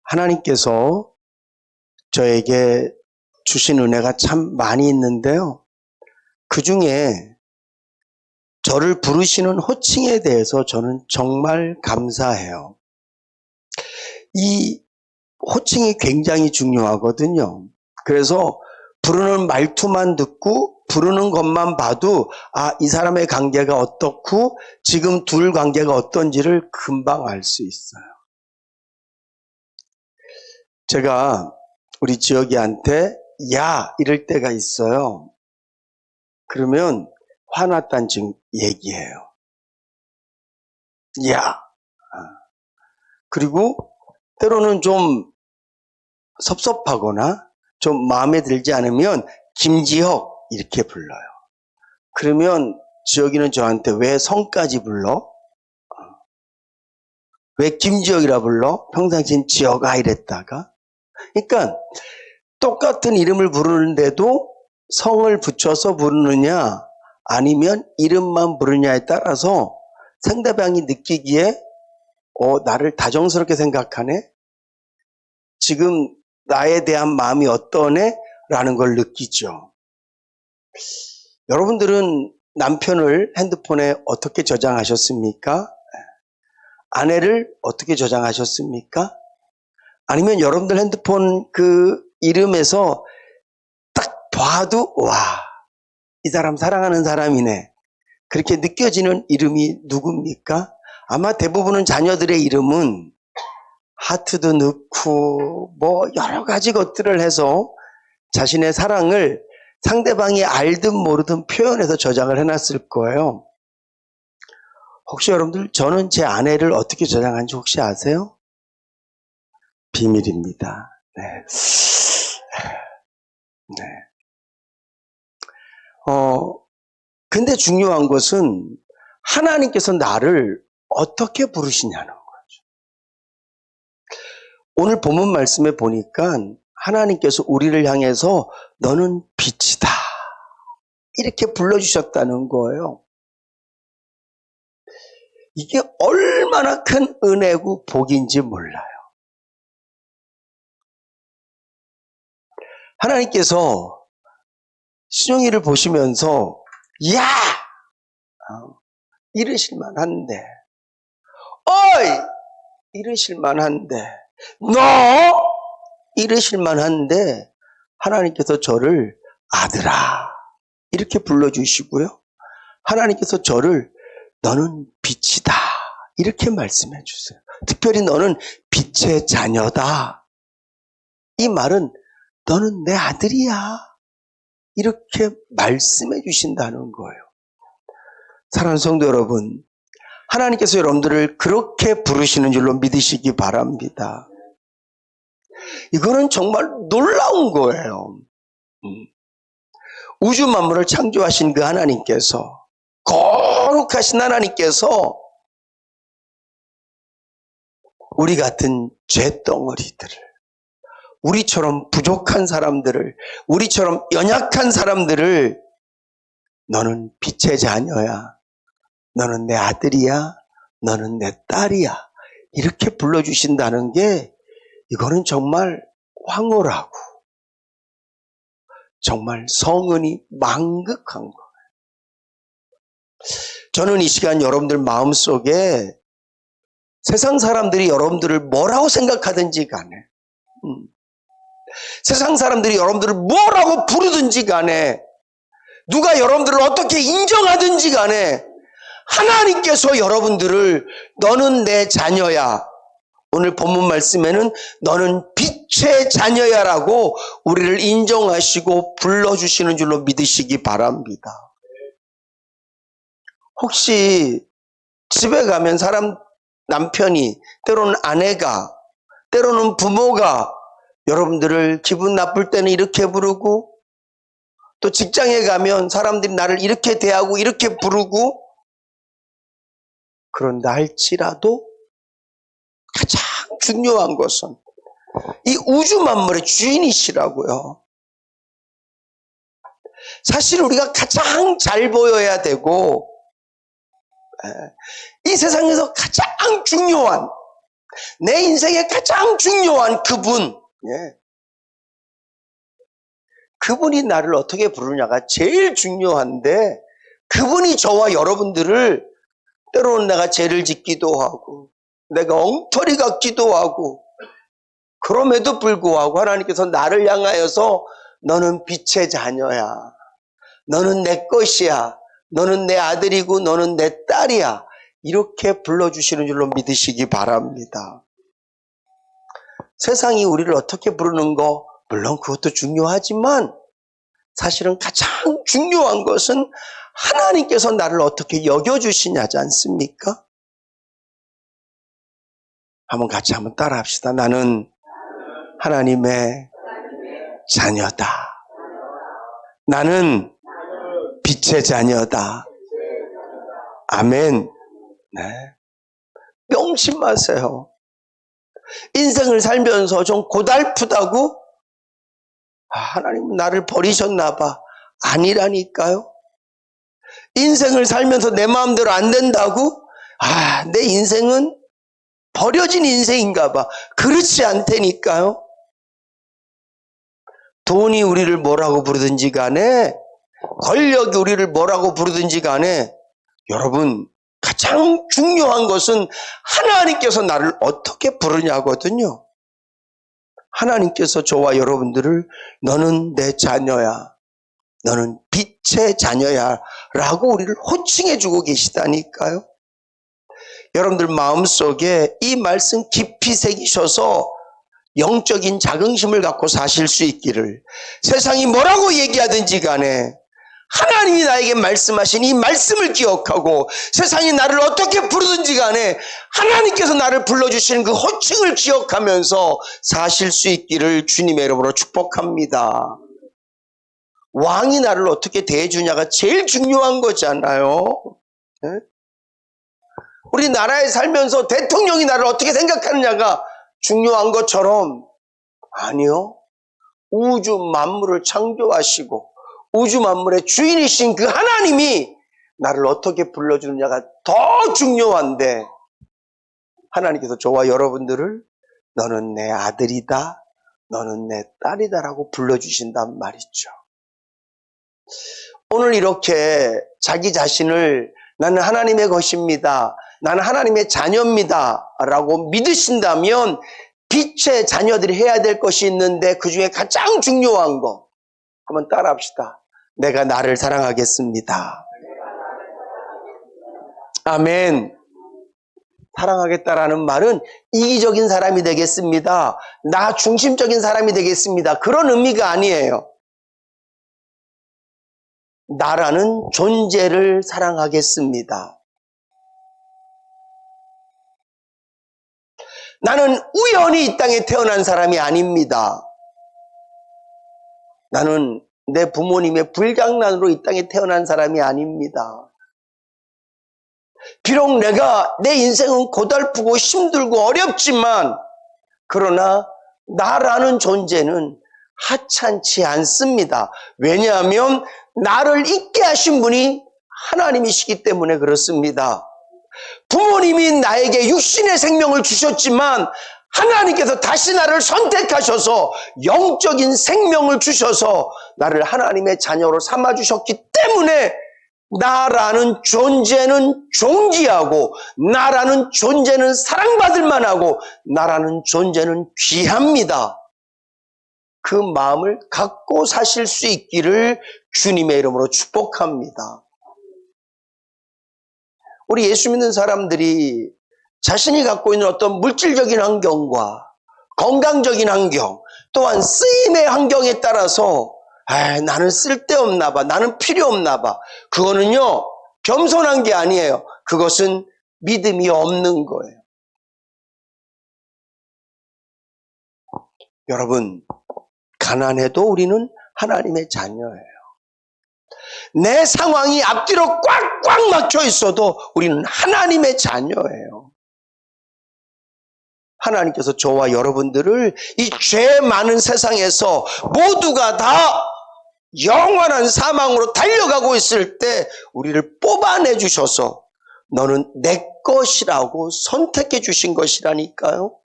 하나님께서 저에게 주신 은혜가 참 많이 있는데요. 그 중에 저를 부르시는 호칭에 대해서 저는 정말 감사해요. 이 호칭이 굉장히 중요하거든요. 그래서 부르는 말투만 듣고 부르는 것만 봐도 이 사람의 관계가 어떻고 지금 둘 관계가 어떤지를 금방 알 수 있어요. 제가 우리 지혁이한테 야 이럴 때가 있어요. 그러면 화났다는 얘기예요. 야. 그리고 때로는 좀 섭섭하거나 좀 마음에 들지 않으면 김지혁 이렇게 불러요. 그러면 지혁이는 저한테 왜 성까지 불러? 왜 김지혁이라 불러? 평상시엔 지혁아 이랬다가. 그러니까 똑같은 이름을 부르는데도 성을 붙여서 부르느냐 아니면 이름만 부르냐에 따라서 상대방이 느끼기에 나를 다정스럽게 생각하네? 지금 나에 대한 마음이 어떠네? 라는 걸 느끼죠. 여러분들은 남편을 핸드폰에 어떻게 저장하셨습니까? 아내를 어떻게 저장하셨습니까? 아니면 여러분들 핸드폰 그 이름에서 딱 봐도 와, 이 사람 사랑하는 사람이네. 그렇게 느껴지는 이름이 누굽니까? 아마 대부분은 자녀들의 이름은 하트도 넣고 뭐 여러 가지 것들을 해서 자신의 사랑을 상대방이 알든 모르든 표현해서 저장을 해놨을 거예요. 혹시 여러분들 저는 제 아내를 어떻게 저장한지 혹시 아세요? 비밀입니다. 네. 네. 근데 중요한 것은 하나님께서 나를 어떻게 부르시냐는 거죠. 오늘 본문 말씀에 보니까 하나님께서 우리를 향해서 너는 빛이다 이렇게 불러주셨다는 거예요. 이게 얼마나 큰 은혜고 복인지 몰라요. 하나님께서 신용이를 보시면서 야! 이러실만한데 어이! 이러실만한데 너! 이러실만한데 하나님께서 저를 아들아 이렇게 불러주시고요. 하나님께서 저를 너는 빛이다 이렇게 말씀해 주세요. 특별히 너는 빛의 자녀다. 이 말은 너는 내 아들이야 이렇게 말씀해 주신다는 거예요. 사랑하는 성도 여러분, 하나님께서 여러분들을 그렇게 부르시는 줄로 믿으시기 바랍니다. 이거는 정말 놀라운 거예요. 우주 만물을 창조하신 그 하나님께서, 거룩하신 하나님께서 우리 같은 죄덩어리들을, 우리처럼 부족한 사람들을, 우리처럼 연약한 사람들을 너는 빛의 자녀야, 너는 내 아들이야, 너는 내 딸이야 이렇게 불러주신다는 게 이거는 정말 황홀하고 정말 성은이 망극한 거예요. 저는 이 시간 여러분들 마음속에 세상 사람들이 여러분들을 뭐라고 생각하든지 간에 세상 사람들이 여러분들을 뭐라고 부르든지 간에 누가 여러분들을 어떻게 인정하든지 간에 하나님께서 여러분들을 너는 내 자녀야. 오늘 본문 말씀에는 너는 빛의 자녀야라고 우리를 인정하시고 불러주시는 줄로 믿으시기 바랍니다. 혹시 집에 가면 남편이 때로는 아내가 때로는 부모가 여러분들을 기분 나쁠 때는 이렇게 부르고 또 직장에 가면 사람들이 나를 이렇게 대하고 이렇게 부르고 그런다 할지라도 가장 중요한 것은 이 우주 만물의 주인이시라고요. 사실 우리가 가장 잘 보여야 되고 이 세상에서 가장 중요한 내 인생에 가장 중요한 그분, 그분이 나를 어떻게 부르냐가 제일 중요한데, 그분이 저와 여러분들을 때로는 내가 죄를 짓기도 하고 내가 엉터리 같기도 하고, 그럼에도 불구하고 하나님께서 나를 향하여서 너는 빛의 자녀야, 너는 내 것이야, 너는 내 아들이고 너는 내 딸이야, 이렇게 불러주시는 줄로 믿으시기 바랍니다. 세상이 우리를 어떻게 부르는 거 물론 그것도 중요하지만 사실은 가장 중요한 것은 하나님께서 나를 어떻게 여겨주시냐지 않습니까? 한번 따라 합시다. 나는 하나님의 자녀다. 나는 빛의 자녀다. 아멘. 네. 명심하세요. 인생을 살면서 좀 고달프다고? 하나님은 나를 버리셨나 봐. 아니라니까요. 인생을 살면서 내 마음대로 안 된다고? 내 인생은 버려진 인생인가 봐. 그렇지 않다니까요. 돈이 우리를 뭐라고 부르든지 간에, 권력이 우리를 뭐라고 부르든지 간에, 여러분, 가장 중요한 것은 하나님께서 나를 어떻게 부르냐거든요. 하나님께서 저와 여러분들을 너는 내 자녀야, 너는 빛의 자녀야 라고 우리를 호칭해 주고 계시다니까요. 여러분들 마음속에 이 말씀 깊이 새기셔서 영적인 자긍심을 갖고 사실 수 있기를, 세상이 뭐라고 얘기하든지 간에 하나님이 나에게 말씀하신 이 말씀을 기억하고 세상이 나를 어떻게 부르든지 간에 하나님께서 나를 불러주시는 그 호칭을 기억하면서 사실 수 있기를 주님의 이름으로 축복합니다. 왕이 나를 어떻게 대해주냐가 제일 중요한 거잖아요. 네? 우리나라에 살면서 대통령이 나를 어떻게 생각하느냐가 중요한 것처럼, 아니요. 우주 만물을 창조하시고 우주 만물의 주인이신 그 하나님이 나를 어떻게 불러주느냐가 더 중요한데, 하나님께서 저와 여러분들을 너는 내 아들이다, 너는 내 딸이다라고 불러주신단 말이죠. 오늘 이렇게 자기 자신을 나는 하나님의 것입니다, 나는 하나님의 자녀입니다 라고 믿으신다면 빛의 자녀들이 해야 될 것이 있는데, 그 중에 가장 중요한 거 한번 따라 합시다. 내가 나를 사랑하겠습니다. 아멘. 사랑하겠다라는 말은 이기적인 사람이 되겠습니다, 나 중심적인 사람이 되겠습니다, 그런 의미가 아니에요. 나라는 존재를 사랑하겠습니다. 나는 우연히 이 땅에 태어난 사람이 아닙니다. 나는 내 부모님의 불장난으로 이 땅에 태어난 사람이 아닙니다. 비록 내 인생은 고달프고 힘들고 어렵지만, 그러나 나라는 존재는 하찮지 않습니다. 왜냐하면 나를 있게 하신 분이 하나님이시기 때문에 그렇습니다. 부모님이 나에게 육신의 생명을 주셨지만 하나님께서 다시 나를 선택하셔서 영적인 생명을 주셔서 나를 하나님의 자녀로 삼아주셨기 때문에 나라는 존재는 존귀하고, 나라는 존재는 사랑받을 만하고, 나라는 존재는 귀합니다. 그 마음을 갖고 사실 수 있기를 주님의 이름으로 축복합니다. 우리 예수 믿는 사람들이 자신이 갖고 있는 어떤 물질적인 환경과 건강적인 환경, 또한 쓰임의 환경에 따라서 나는 쓸데없나 봐, 나는 필요 없나 봐, 그거는요 겸손한 게 아니에요. 그것은 믿음이 없는 거예요. 여러분, 가난해도 우리는 하나님의 자녀예요. 내 상황이 앞뒤로 꽉꽉 막혀 있어도 우리는 하나님의 자녀예요. 하나님께서 저와 여러분들을 이 죄 많은 세상에서 모두가 다 영원한 사망으로 달려가고 있을 때 우리를 뽑아내 주셔서 너는 내 것이라고 선택해 주신 것이라니까요.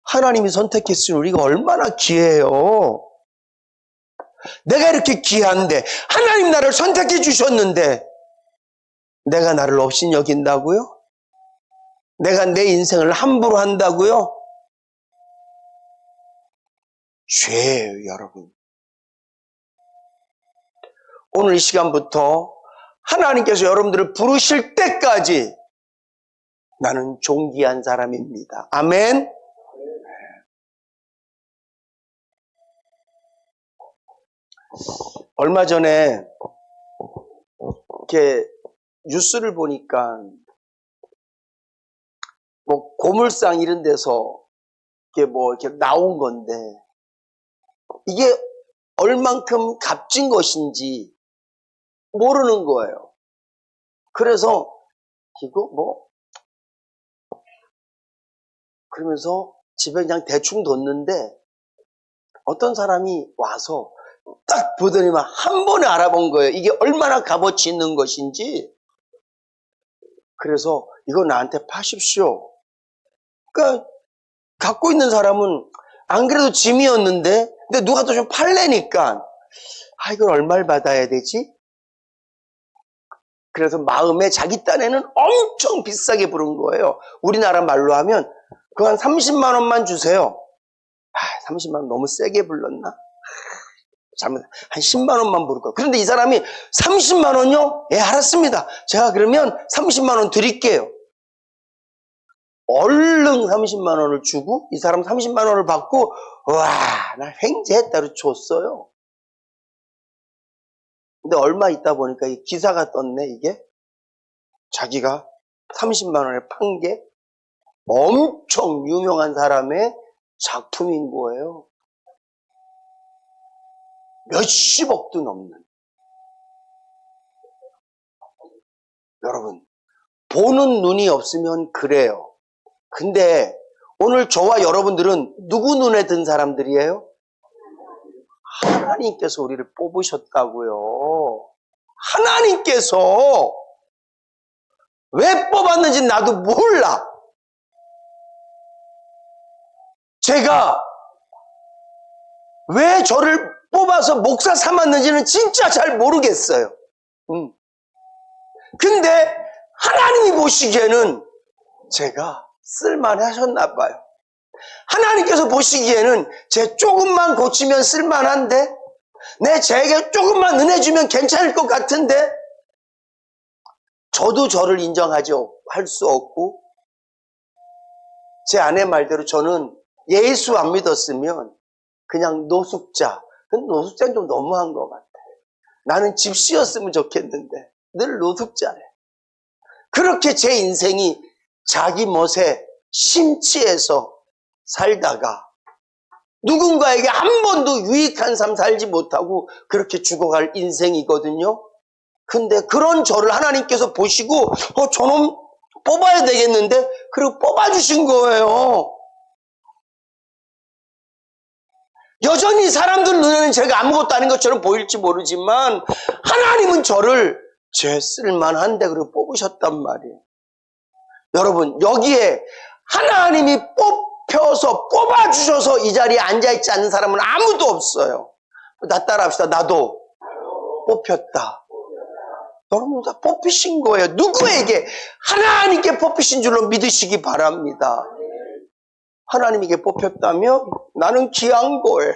하나님이 선택했으니 우리가 얼마나 귀해요. 내가 이렇게 귀한데 하나님 나를 선택해 주셨는데 내가 나를 없이 여긴다고요? 내가 내 인생을 함부로 한다고요? 죄예요, 여러분. 오늘 이 시간부터 하나님께서 여러분들을 부르실 때까지 나는 존귀한 사람입니다. 아멘. 얼마 전에 이렇게 뉴스를 보니까 뭐 고물상 이런 데서 이렇게 나온 건데 이게 얼만큼 값진 것인지 모르는 거예요. 그래서 이거 그러면서 집에 그냥 대충 뒀는데 어떤 사람이 와서 딱 보더니만 한 번에 알아본 거예요. 이게 얼마나 값어치 있는 것인지. 그래서 이거 나한테 파십시오. 그러니까 갖고 있는 사람은 안 그래도 짐이었는데 근데 누가 또 좀 팔래니까 이걸 얼마를 받아야 되지? 그래서 마음에 자기 딴에는 엄청 비싸게 부른 거예요. 우리나라 말로 하면 그거 한 30만 원만 주세요. 30만 원 너무 세게 불렀나? 잘못 한 10만 원만 부를 거예요. 그런데 이 사람이 30만 원요? 예, 알았습니다. 제가 그러면 30만 원 드릴게요. 얼른 30만 원을 주고 이 사람 30만 원을 받고 나 횡재했다고 줬어요. 근데 얼마 있다 보니까 이 기사가 떴네. 이게 자기가 30만 원에 판 게 엄청 유명한 사람의 작품인 거예요. 몇십억도 넘는. 여러분, 보는 눈이 없으면 그래요. 근데 오늘 저와 여러분들은 누구 눈에 든 사람들이에요? 하나님께서 우리를 뽑으셨다고요. 하나님께서 왜 뽑았는지 나도 몰라. 제가 왜 저를 뽑아서 목사 삼았는지는 진짜 잘 모르겠어요. 근데 하나님이 보시기에는 제가 쓸만하셨나 봐요. 하나님께서 보시기에는 제 조금만 고치면 쓸만한데 제게 조금만 은혜 주면 괜찮을 것 같은데 저도 저를 인정하죠. 할 수 없고 제 아내 말대로 저는 예수 안 믿었으면 그냥 노숙자. 근데 노숙자는 좀 너무한 것 같아. 나는 집시였으면 좋겠는데 늘 노숙자래. 그렇게 제 인생이 자기 멋에 심취해서 살다가 누군가에게 한 번도 유익한 삶 살지 못하고 그렇게 죽어갈 인생이거든요. 근데 그런 저를 하나님께서 보시고 저놈 뽑아야 되겠는데 그리고 뽑아주신 거예요. 여전히 사람들 눈에는 제가 아무것도 아닌 것처럼 보일지 모르지만 하나님은 저를 제 쓸만한데 그리고 뽑으셨단 말이에요. 여러분, 여기에 하나님이 뽑혀서 뽑아주셔서 이 자리에 앉아있지 않는 사람은 아무도 없어요. 나 따라합시다. 나도 뽑혔다. 여러분 다 뽑히신 거예요. 누구에게? 하나님께 뽑히신 줄로 믿으시기 바랍니다. 하나님에게 뽑혔다면 나는 귀한 거예요.